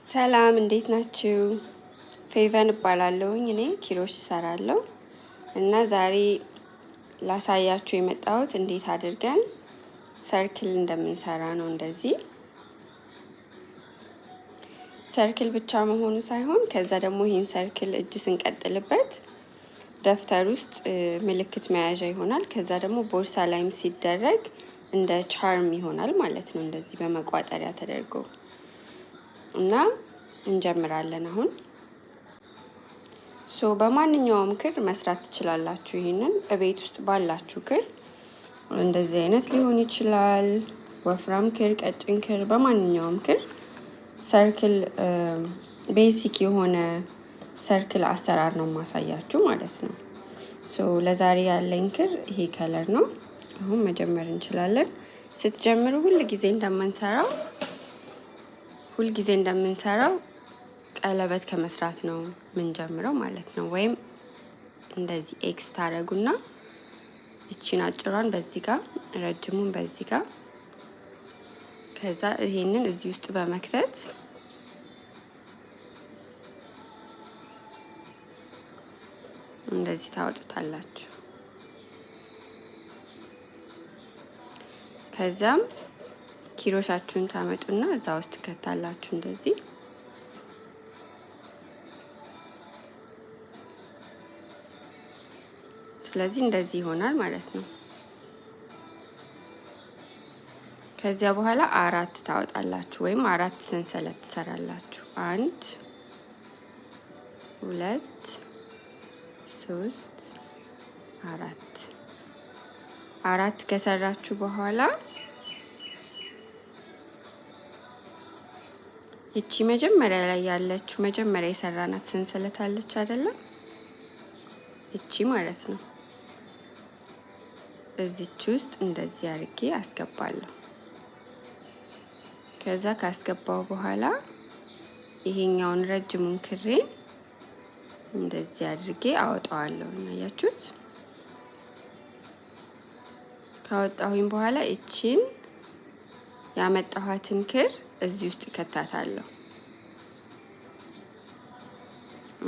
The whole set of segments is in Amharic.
ሰላም እንዴት ናችሁ? ፌቨን እባላለሁኝ እኔ ኪሮሽ እሰራለሁ እና ዛሬ ላሳያችሁ የመጣሁት እንዴት አድርገን ሰርክል እንደምንሰራ ነው። እንደዚህ ሰርክል ብቻ መሆኑ ሳይሆን ከዛ ደግሞ ይሄን ሰርክል እጅ ስንቀጥልበት ደፍተር ውስጥ ምልክት መያዣ ይሆናል። ከዛ ደግሞ ቦርሳ ላይም ሲደረግ እንደ ቻርም ይሆናል ማለት ነው። እንደዚህ በመቋጠሪያ ተደርጎ እና እንጀምራለን። አሁን በማንኛውም ክር መስራት ትችላላችሁ። ይሄንን እቤት ውስጥ ባላችሁ ክር እንደዚህ አይነት ሊሆን ይችላል። ወፍራም ክር፣ ቀጭን ክር፣ በማንኛውም ክር ሰርክል ቤሲክ የሆነ ሰርክል አሰራር ነው ማሳያችሁ ማለት ነው። ለዛሬ ያለኝ ክር ይሄ ከለር ነው። አሁን መጀመር እንችላለን። ስትጀምሩ ሁል ጊዜ እንደምንሰራው ቀለበት ከመስራት ነው የምንጀምረው ማለት ነው። ወይም እንደዚህ ኤክስ ታረጉና እቺን አጭሯን በዚህ ጋር ረጅሙን በዚህ ጋር ከዛ ይሄንን እዚህ ውስጥ በመክተት እንደዚህ ታወጡታላችሁ። ከዛም ኪሮሻችሁን ታመጡና እዛ ውስጥ ከታላችሁ እንደዚህ ስለዚህ እንደዚህ ይሆናል ማለት ነው። ከዚያ በኋላ አራት ታወጣላችሁ ወይም አራት ሰንሰለት ትሰራላችሁ። 1 2 3 4 ከሰራችሁ በኋላ እቺ መጀመሪያ ላይ ያለችው መጀመሪያ የሰራናት ሰንሰለት አለች አይደለም? እቺ ማለት ነው። እዚች ውስጥ እንደዚህ አድርጌ አስገባለሁ። ከዛ ካስገባው በኋላ ይሄኛውን ረጅሙን ክሬን እንደዚህ አድርጌ አወጣዋለሁ። አያችሁት? ካወጣሁኝ በኋላ እቺን ያመጣኋትን ክር እዚህ ውስጥ ከታታለሁ።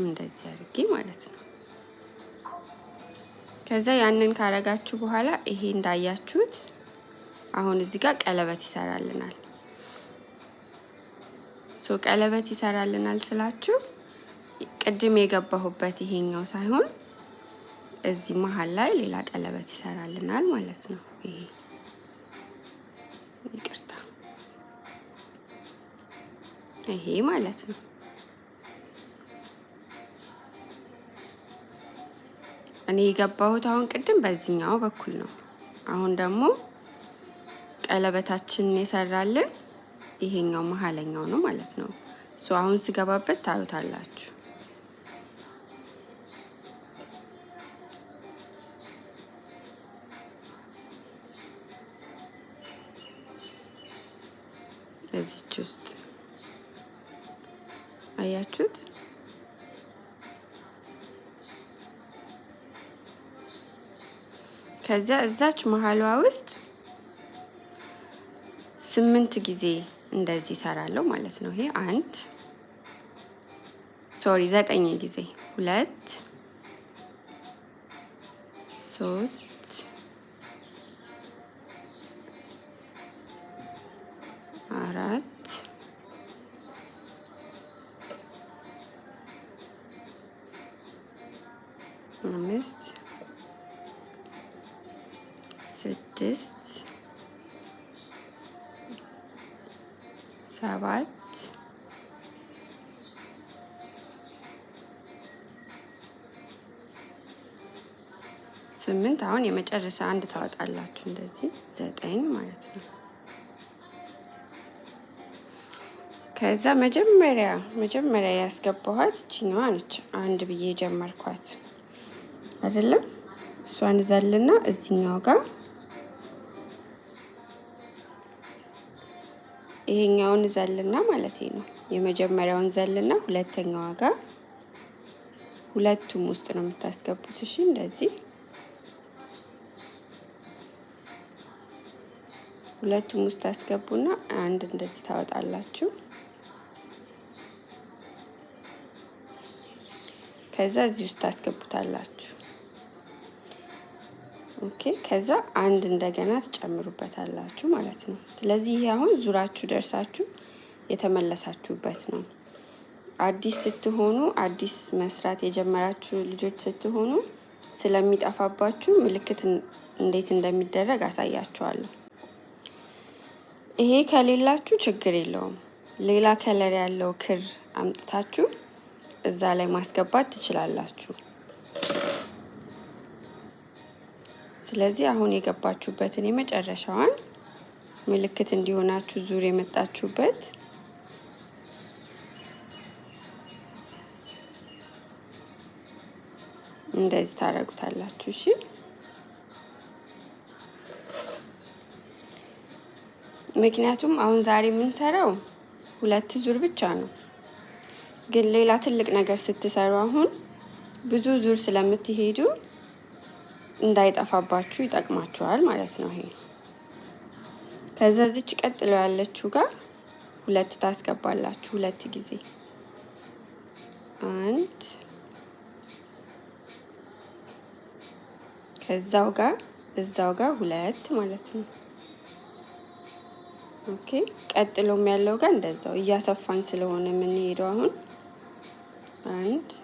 እንደዚህ አድርጌ ማለት ነው። ከዛ ያንን ካረጋችሁ በኋላ ይሄ እንዳያችሁት አሁን እዚህ ጋር ቀለበት ይሰራልናል። ቀለበት ይሰራልናል ስላችሁ ቅድም የገባሁበት ይሄኛው ሳይሆን እዚህ መሃል ላይ ሌላ ቀለበት ይሰራልናል ማለት ነው። ይሄ ማለት ነው። እኔ የገባሁት አሁን ቅድም በዚህኛው በኩል ነው። አሁን ደግሞ ቀለበታችንን የሰራልን ይሄኛው መሃለኛው ነው ማለት ነው። አሁን ስገባበት ታዩታላችሁ። እዚች ውስጥ አያችሁት? ከዛ እዛች መሃሏ ውስጥ 8 ጊዜ እንደዚህ እሰራለሁ ማለት ነው። ይሄ 9 ጊዜ 2 3 4 5 6 7 8 አሁን የመጨረሻ አንድ ታወጣላችሁ። እንደዚህ 9 ማለት ነው። ከዛ መጀመሪያ ያስገባኋት እቺኛዋ ነች። አንድ ብዬ ጀመርኳት አይደለም? እሷን ዘልና እዚህኛው ጋር ይሄኛውን ዘልና ማለት ነው። የመጀመሪያውን ዘልና ሁለተኛዋ ጋር ሁለቱም ውስጥ ነው የምታስገቡት። እሺ እንደዚህ ሁለቱም ውስጥ ታስገቡና አንድ እንደዚህ ታወጣላችሁ። ከዛ እዚህ ውስጥ ታስገቡታላችሁ። ኦኬ ከዛ አንድ እንደገና ትጨምሩበታላችሁ ማለት ነው። ስለዚህ ይሄ አሁን ዙራችሁ ደርሳችሁ የተመለሳችሁበት ነው። አዲስ ስትሆኑ አዲስ መስራት የጀመራችሁ ልጆች ስትሆኑ ስለሚጠፋባችሁ ምልክት እንዴት እንደሚደረግ አሳያችኋለሁ። ይሄ ከሌላችሁ ችግር የለውም። ሌላ ከለር ያለው ክር አምጥታችሁ እዛ ላይ ማስገባት ትችላላችሁ። ስለዚህ አሁን የገባችሁበትን የመጨረሻዋን ምልክት እንዲሆናችሁ ዙር የመጣችሁበት እንደዚህ ታረጉታላችሁ። እሺ ምክንያቱም አሁን ዛሬ የምንሰራው 2 ዙር ብቻ ነው። ግን ሌላ ትልቅ ነገር ስትሰሩ አሁን ብዙ ዙር ስለምትሄዱ እንዳይጠፋባችሁ ይጠቅማችኋል ማለት ነው። ይሄ ከዛ እዚች ቀጥሎ ያለችው ጋር 2 ታስገባላችሁ 2 ጊዜ 1 ከዛው ጋር 2 ማለት ነው። ኦኬ ቀጥሎም ያለው ጋር እንደዛው እያሰፋን ስለሆነ የምንሄደው አሁን 1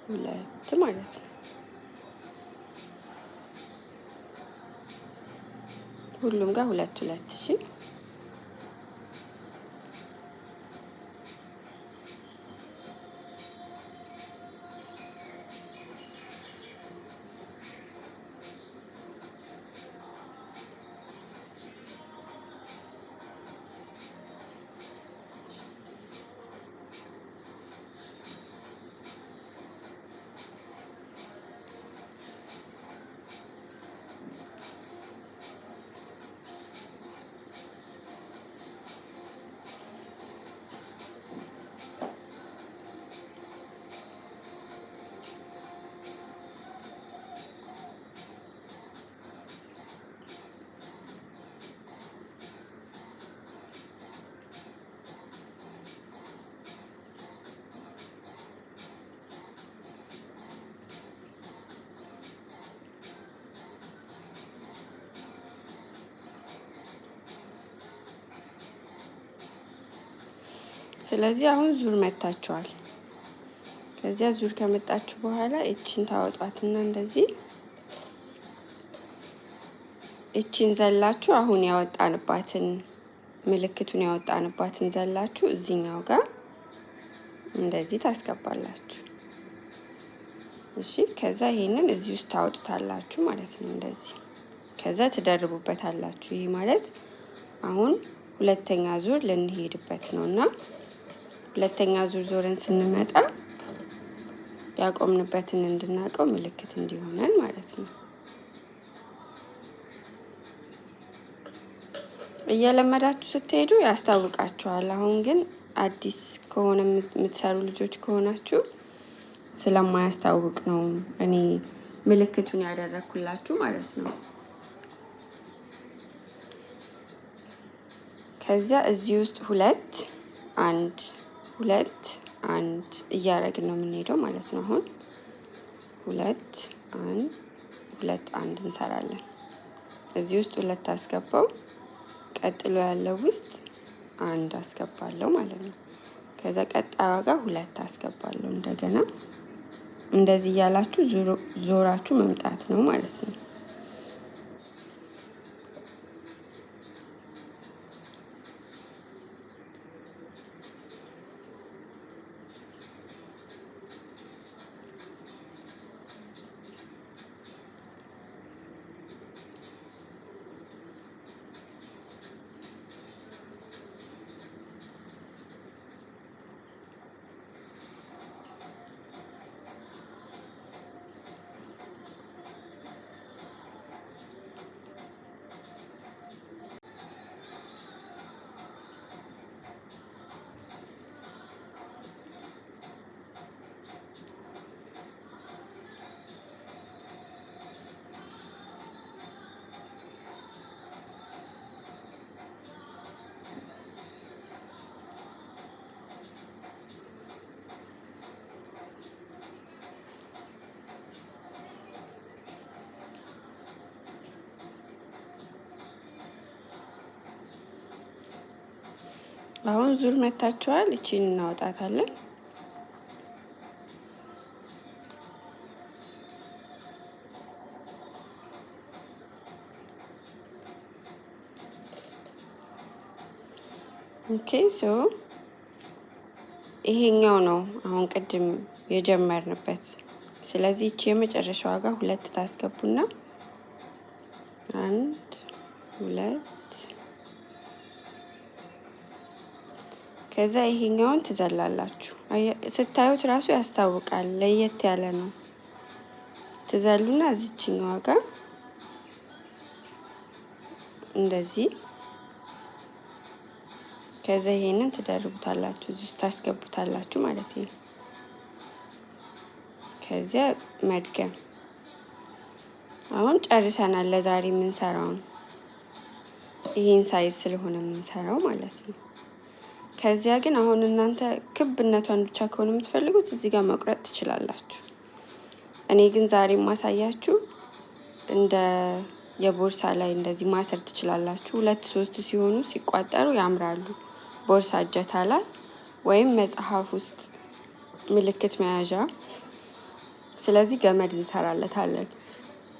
2 ማለት ነው። ሁሉም ጋር 2 2 እሺ ስለዚህ አሁን ዙር መታችኋል። ከዚያ ዙር ከመጣችሁ በኋላ እቺን ታወጣትና እንደዚህ እቺን ዘላችሁ አሁን ያወጣንባትን ምልክቱን ያወጣንባትን ዘላችሁ እዚህኛው ጋር እንደዚህ ታስገባላችሁ። እሺ ከዛ ይሄንን እዚህ ውስጥ ታወጡታላችሁ ማለት ነው እንደዚህ። ከዛ ትደርቡበታላችሁ። ይሄ ማለት አሁን ሁለተኛ ዙር ልንሄድበት ነውና ሁለተኛ ዙር ዞረን ስንመጣ ያቆምንበትን እንድናቀው ምልክት እንዲሆነን ማለት ነው። እየለመዳችሁ ስትሄዱ ያስታውቃችኋል። አሁን ግን አዲስ ከሆነ የምትሰሩ ልጆች ከሆናችሁ ስለማያስታውቅ ነው እኔ ምልክቱን ያደረኩላችሁ ማለት ነው። ከዚያ እዚህ ውስጥ 2 1 2 1 እያደረግን ነው የምንሄደው ማለት ነው። አሁን 2 1 2 1 እንሰራለን። እዚህ ውስጥ 2 አስገባው፣ ቀጥሎ ያለው ውስጥ 1 አስገባለሁ ማለት ነው። ከዛ ቀጣዩ ጋር 2 አስገባለሁ እንደገና። እንደዚህ እያላችሁ ዞራችሁ መምጣት ነው ማለት ነው። አሁን ዙር መታችኋል። እቺን እናወጣታለን። ኦኬ ሶ ይሄኛው ነው አሁን ቅድም የጀመርንበት። ስለዚህ እቺ የመጨረሻዋ ጋር 2 ታስገቡና 1 2 ከዛ ይሄኛውን ትዘላላችሁ። ስታዩት ራሱ ያስታውቃል፣ ለየት ያለ ነው። ትዘሉና እዚህኛው ጋር እንደዚህ ከዛ ይሄንን ትደርቡታላችሁ፣ እዚህ ውስጥ ታስገቡታላችሁ ማለት ነው። ከዚያ መድገም። አሁን ጨርሰናል ለዛሬ የምንሰራው ነው። ይሄን ሳይዝ ስለሆነ የምንሰራው ማለት ነው። ከዚያ ግን አሁን እናንተ ክብነቷን ብቻ ከሆነ የምትፈልጉት እዚህ ጋር መቁረጥ ትችላላችሁ። እኔ ግን ዛሬ ማሳያችሁ እንደ የቦርሳ ላይ እንደዚህ ማሰር ትችላላችሁ። 2 3 ሲሆኑ ሲቋጠሩ ያምራሉ። ቦርሳ እጀታ ላይ ወይም መጽሐፍ ውስጥ ምልክት መያዣ። ስለዚህ ገመድ እንሰራለታለን።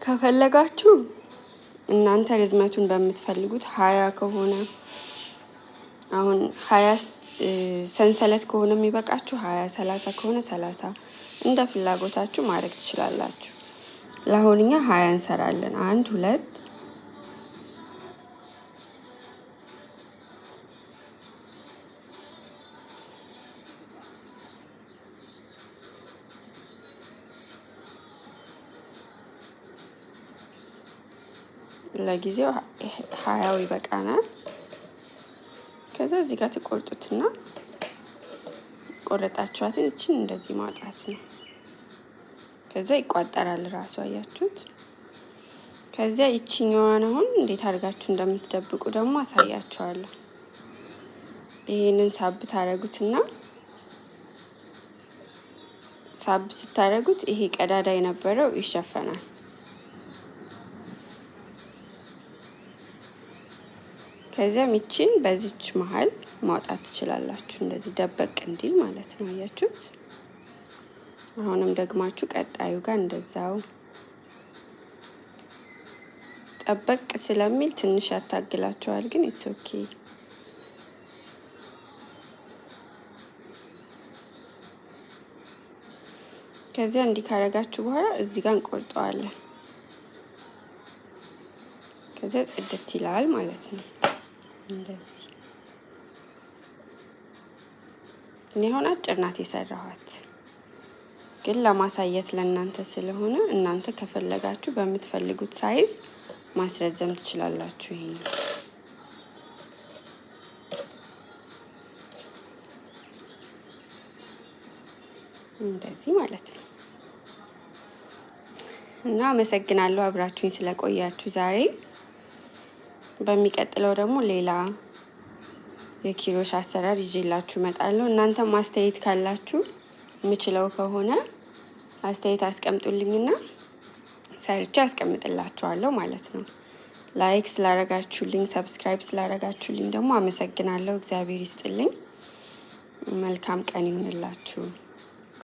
ከፈለጋችሁ እናንተ ርዝመቱን በምትፈልጉት 20 ከሆነ አሁን 20 ሰንሰለት ከሆነ የሚበቃችሁ 20 30 ከሆነ 30 እንደ ፍላጎታችሁ ማድረግ ትችላላችሁ። ለአሁንኛ 20 እንሰራለን። 1 2 ለጊዜው 20 ይበቃናል። ከዛ እዚህ ጋር ተቆርጡትና ቆረጣችኋትን እቺን እንደዚህ ማውጣት ነው። ከዛ ይቋጠራል ራሱ አያችሁት። ከዛ እቺኛዋን አሁን እንዴት አድርጋችሁ እንደምትደብቁ ደግሞ አሳያችኋለሁ። ይሄንን ሳብ ታረጉትና ሳብ ስታረጉት ይሄ ቀዳዳ የነበረው ይሸፈናል። ከዚያም እቺን በዚች መሃል ማውጣት ትችላላችሁ፣ እንደዚህ ደበቅ እንዲል ማለት ነው። አያችሁት። አሁንም ደግማችሁ ቀጣዩ ጋር እንደዛው ጠበቅ ስለሚል ትንሽ ያታግላችኋል፣ ግን ኢትስ ኦኬ። ከዚያ እንዲህ ካረጋችሁ በኋላ እዚህ ጋር እንቆርጠዋለን። ከዚያ ጽድት ይላል ማለት ነው። እንደዚህ እኔ አሁን አጭር ናት የሰራኋት፣ ግን ለማሳየት ለእናንተ ስለሆነ እናንተ ከፈለጋችሁ በምትፈልጉት ሳይዝ ማስረዘም ትችላላችሁ። ይሄ እንደዚህ ማለት ነው። እና አመሰግናለሁ አብራችሁኝ ስለቆያችሁ ዛሬ። በሚቀጥለው ደግሞ ሌላ የኪሮሽ አሰራር ይዤላችሁ እመጣለሁ። እናንተ ማስተያየት ካላችሁ የምችለው ከሆነ አስተያየት አስቀምጡልኝና ሰርቼ አስቀምጥላችኋለሁ ማለት ነው። ላይክ ስላረጋችሁልኝ፣ ሰብስክራይብ ስላረጋችሁልኝ ደግሞ አመሰግናለሁ። እግዚአብሔር ይስጥልኝ። መልካም ቀን ይሁንላችሁ።